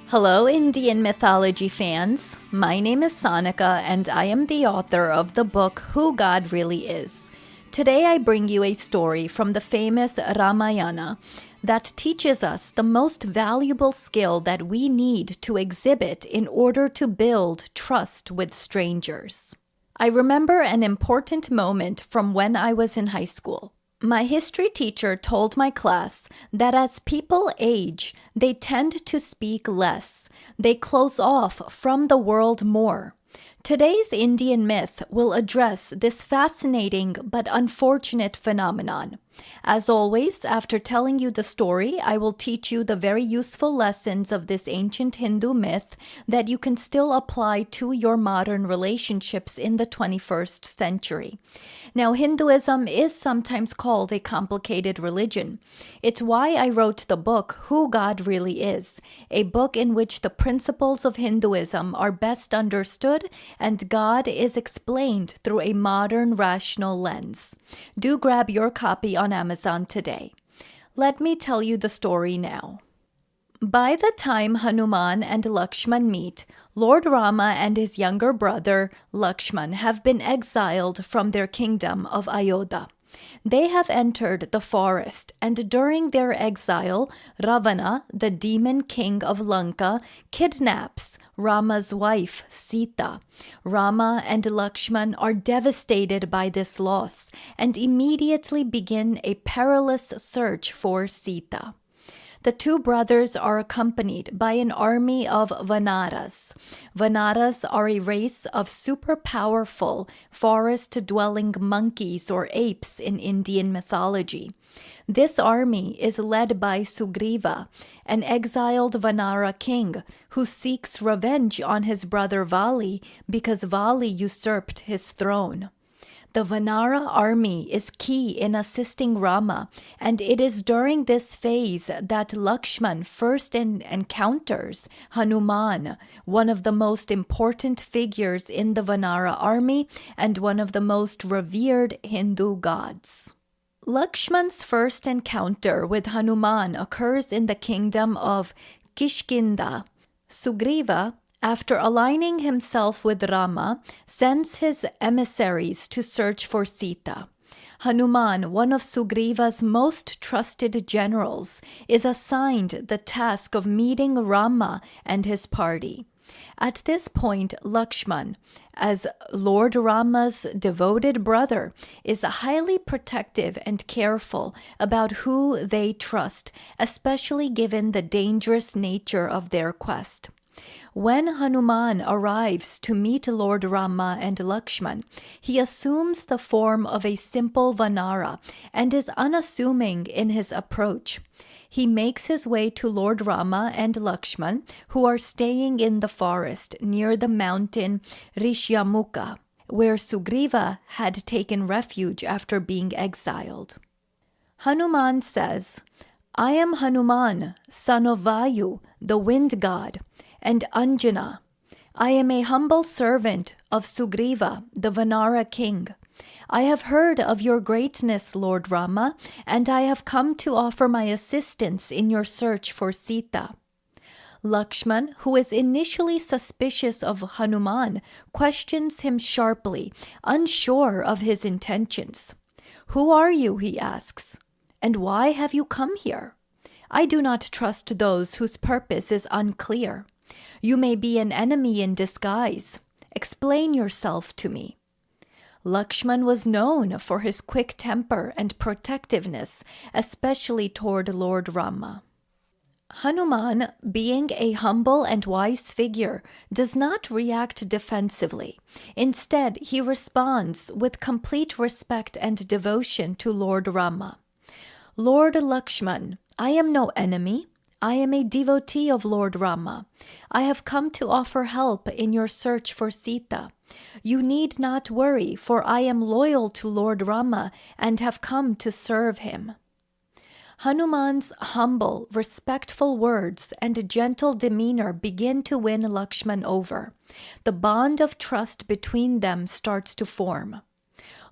Hello, Indian mythology fans. My name is Sonika, and I am the author of the book Who God Really Is. Today, I bring you a story from the famous Ramayana that teaches us the most valuable skill that we need to exhibit in order to build trust with strangers. I remember an important moment from when I was in high school. My history teacher told my class that as people age, they tend to speak less. They close off from the world more. Today's Indian myth will address this fascinating but unfortunate phenomenon. As always, after telling you the story, I will teach you the very useful lessons of this ancient Hindu myth that you can still apply to your modern relationships in the 21st century. Now, Hinduism is sometimes called a complicated religion. It's why I wrote the book Who God Really Is, a book in which the principles of Hinduism are best understood and God is explained through a modern rational lens. Do grab your copy on Amazon today. Let me tell you the story now. By the time Hanuman and Lakshman meet, Lord Rama and his younger brother Lakshman have been exiled from their kingdom of Ayodhya. They have entered the forest, and during their exile, Ravana, the demon king of Lanka, kidnaps Rama's wife, Sita. Rama and Lakshman are devastated by this loss and immediately begin a perilous search for Sita. The two brothers are accompanied by an army of Vanaras. Vanaras are a race of super powerful forest-dwelling monkeys or apes in Indian mythology. This army is led by Sugriva, an exiled Vanara king who seeks revenge on his brother Vali because Vali usurped his throne. The Vanara army is key in assisting Rama, and it is during this phase that Lakshman first encounters Hanuman, one of the most important figures in the Vanara army and one of the most revered Hindu gods. Lakshman's first encounter with Hanuman occurs in the kingdom of Kishkinda. Sugriva, after aligning himself with Rama, sends his emissaries to search for Sita. Hanuman, one of Sugriva's most trusted generals, is assigned the task of meeting Rama and his party. At this point, Lakshman, as Lord Rama's devoted brother, is highly protective and careful about who they trust, especially given the dangerous nature of their quest. When Hanuman arrives to meet Lord Rama and Lakshman, he assumes the form of a simple Vanara and is unassuming in his approach. He makes his way to Lord Rama and Lakshman, who are staying in the forest near the mountain Rishyamukha, where Sugriva had taken refuge after being exiled. Hanuman says, "I am Hanuman, son of Vayu, the wind god, and Anjana. I am a humble servant of Sugriva, the Vanara king. I have heard of your greatness, Lord Rama, and I have come to offer my assistance in your search for Sita." Lakshman, who is initially suspicious of Hanuman, questions him sharply, unsure of his intentions. "Who are you?" he asks. "And why have you come here? I do not trust those whose purpose is unclear. You may be an enemy in disguise. Explain yourself to me." Lakshman was known for his quick temper and protectiveness, especially toward Lord Rama. Hanuman, being a humble and wise figure, does not react defensively. Instead, he responds with complete respect and devotion to Lord Rama. "Lord Lakshman, I am no enemy. I am a devotee of Lord Rama. I have come to offer help in your search for Sita. You need not worry, for I am loyal to Lord Rama and have come to serve him." Hanuman's humble, respectful words and gentle demeanor begin to win Lakshman over. The bond of trust between them starts to form.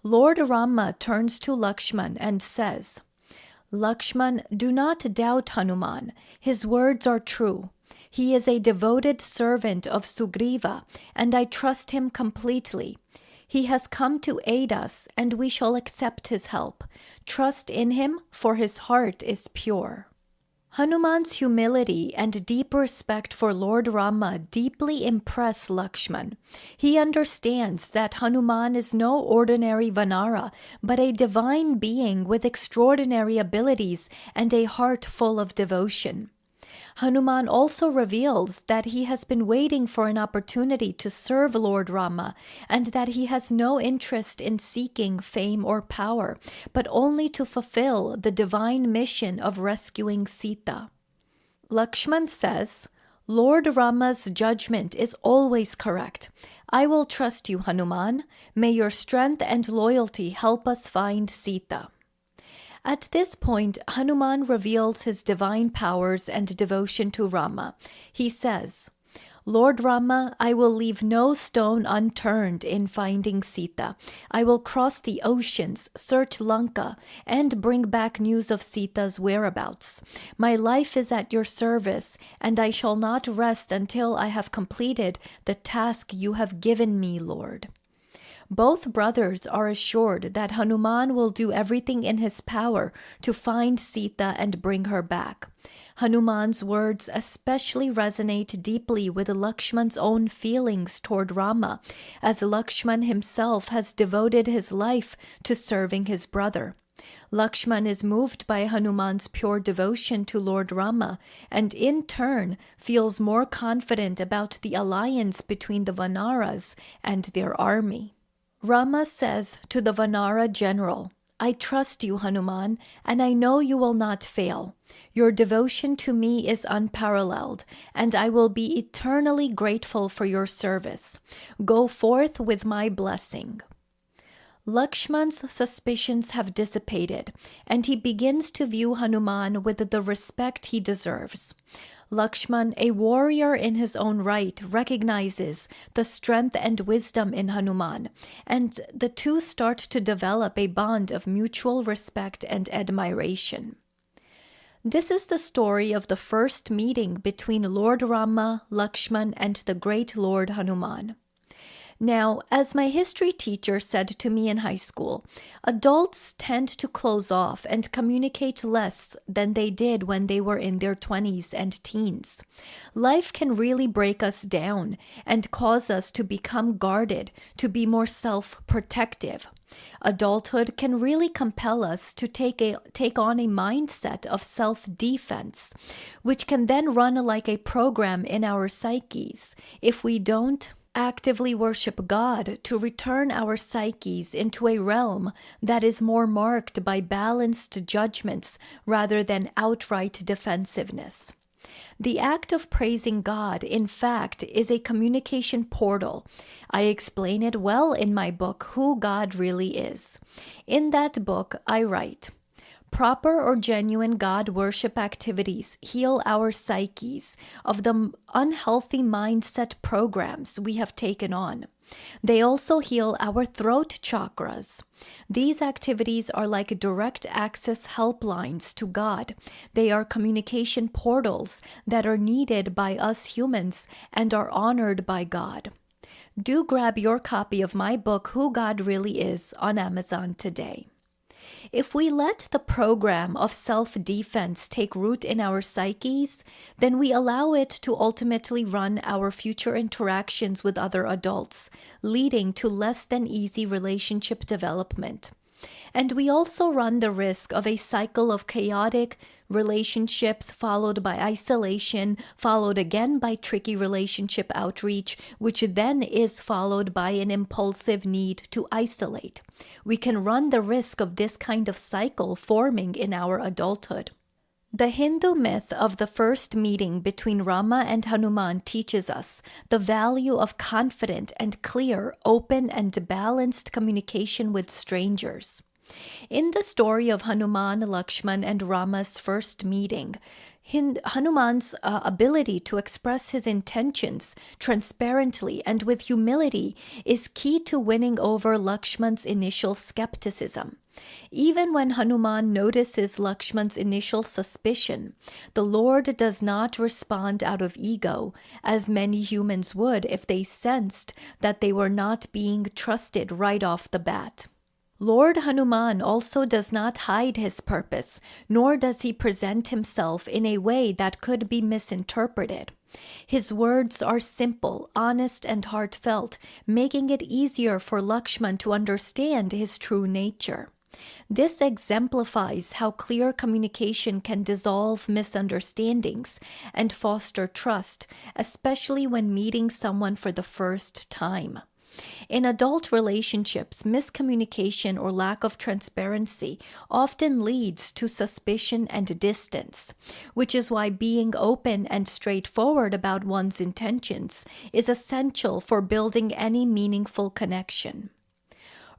Lord Rama turns to Lakshman and says, "Lakshman, do not doubt Hanuman. His words are true. He is a devoted servant of Sugriva, and I trust him completely. He has come to aid us, and we shall accept his help. Trust in him, for his heart is pure." Hanuman's humility and deep respect for Lord Rama deeply impress Lakshman. He understands that Hanuman is no ordinary Vanara, but a divine being with extraordinary abilities and a heart full of devotion. Hanuman also reveals that he has been waiting for an opportunity to serve Lord Rama, and that he has no interest in seeking fame or power, but only to fulfill the divine mission of rescuing Sita. Lakshman says, "Lord Rama's judgment is always correct. I will trust you, Hanuman. May your strength and loyalty help us find Sita." At this point, Hanuman reveals his divine powers and devotion to Rama. He says, "Lord Rama, I will leave no stone unturned in finding Sita. I will cross the oceans, search Lanka, and bring back news of Sita's whereabouts. My life is at your service, and I shall not rest until I have completed the task you have given me, Lord." Both brothers are assured that Hanuman will do everything in his power to find Sita and bring her back. Hanuman's words especially resonate deeply with Lakshman's own feelings toward Rama, as Lakshman himself has devoted his life to serving his brother. Lakshman is moved by Hanuman's pure devotion to Lord Rama, and in turn feels more confident about the alliance between the Vanaras and their army. Rama says to the Vanara general, "I trust you, Hanuman, and I know you will not fail. Your devotion to me is unparalleled, and I will be eternally grateful for your service. Go forth with my blessing." Lakshman's suspicions have dissipated, and he begins to view Hanuman with the respect he deserves. Lakshman, a warrior in his own right, recognizes the strength and wisdom in Hanuman, and the two start to develop a bond of mutual respect and admiration. This is the story of the first meeting between Lord Rama, Lakshman, and the great Lord Hanuman. Now, as my history teacher said to me in high school, adults tend to close off and communicate less than they did when they were in their 20s and teens. Life can really break us down and cause us to become guarded, to be more self-protective. Adulthood can really compel us to take on a mindset of self-defense, which can then run like a program in our psyches if we don't actively worship God to return our psyches into a realm that is more marked by balanced judgments rather than outright defensiveness. The act of praising God, in fact, is a communication portal. I explain it well in my book, Who God Really Is. In that book, I write, "Proper or genuine God worship activities heal our psyches of the unhealthy mindset programs we have taken on. They also heal our throat chakras. These activities are like direct access helplines to God. They are communication portals that are needed by us humans and are honored by God." Do grab your copy of my book, Who God Really Is, on Amazon today. If we let the program of self-defense take root in our psyches, then we allow it to ultimately run our future interactions with other adults, leading to less than easy relationship development. And we also run the risk of a cycle of chaotic relationships followed by isolation, followed again by tricky relationship outreach, which then is followed by an impulsive need to isolate. We can run the risk of this kind of cycle forming in our adulthood. The Hindu myth of the first meeting between Rama and Hanuman teaches us the value of confident and clear, open and balanced communication with strangers. In the story of Hanuman, Lakshman, and Rama's first meeting, Hanuman's ability to express his intentions transparently and with humility is key to winning over Lakshman's initial skepticism. Even when Hanuman notices Lakshman's initial suspicion, the Lord does not respond out of ego, as many humans would if they sensed that they were not being trusted right off the bat. Lord Hanuman also does not hide his purpose, nor does he present himself in a way that could be misinterpreted. His words are simple, honest, and heartfelt, making it easier for Lakshman to understand his true nature. This exemplifies how clear communication can dissolve misunderstandings and foster trust, especially when meeting someone for the first time. In adult relationships, miscommunication or lack of transparency often leads to suspicion and distance, which is why being open and straightforward about one's intentions is essential for building any meaningful connection.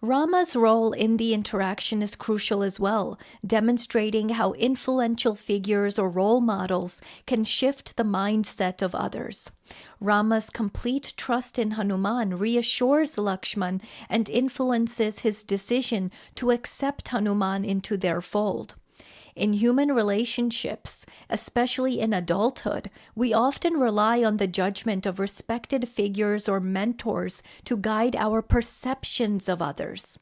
Rama's role in the interaction is crucial as well, demonstrating how influential figures or role models can shift the mindset of others. Rama's complete trust in Hanuman reassures Lakshman and influences his decision to accept Hanuman into their fold. In human relationships, especially in adulthood, we often rely on the judgment of respected figures or mentors to guide our perceptions of others.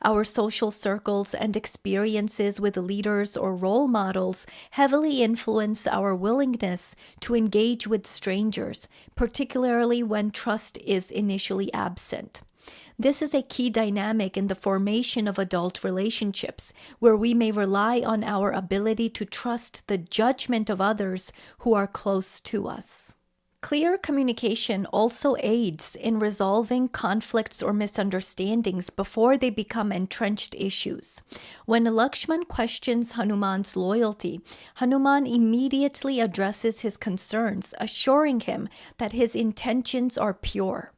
Our social circles and experiences with leaders or role models heavily influence our willingness to engage with strangers, particularly when trust is initially absent. This is a key dynamic in the formation of adult relationships, where we may rely on our ability to trust the judgment of others who are close to us. Clear communication also aids in resolving conflicts or misunderstandings before they become entrenched issues. When Lakshman questions Hanuman's loyalty, Hanuman immediately addresses his concerns, assuring him that his intentions are pure.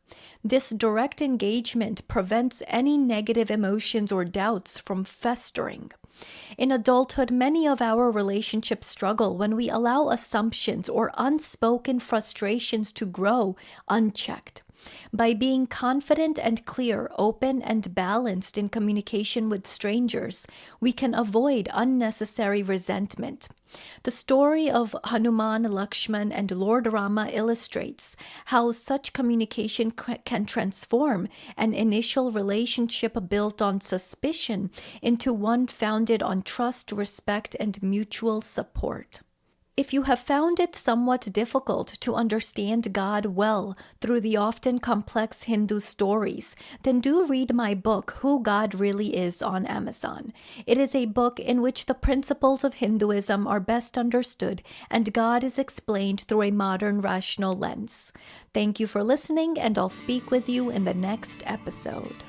This direct engagement prevents any negative emotions or doubts from festering. In adulthood, many of our relationships struggle when we allow assumptions or unspoken frustrations to grow unchecked. By being confident and clear, open and balanced in communication with strangers, we can avoid unnecessary resentment. The story of Hanuman, Lakshman, and Lord Rama illustrates how such communication can transform an initial relationship built on suspicion into one founded on trust, respect, and mutual support. If you have found it somewhat difficult to understand God well through the often complex Hindu stories, then do read my book, Who God Really Is, on Amazon. It is a book in which the principles of Hinduism are best understood and God is explained through a modern rational lens. Thank you for listening, and I'll speak with you in the next episode.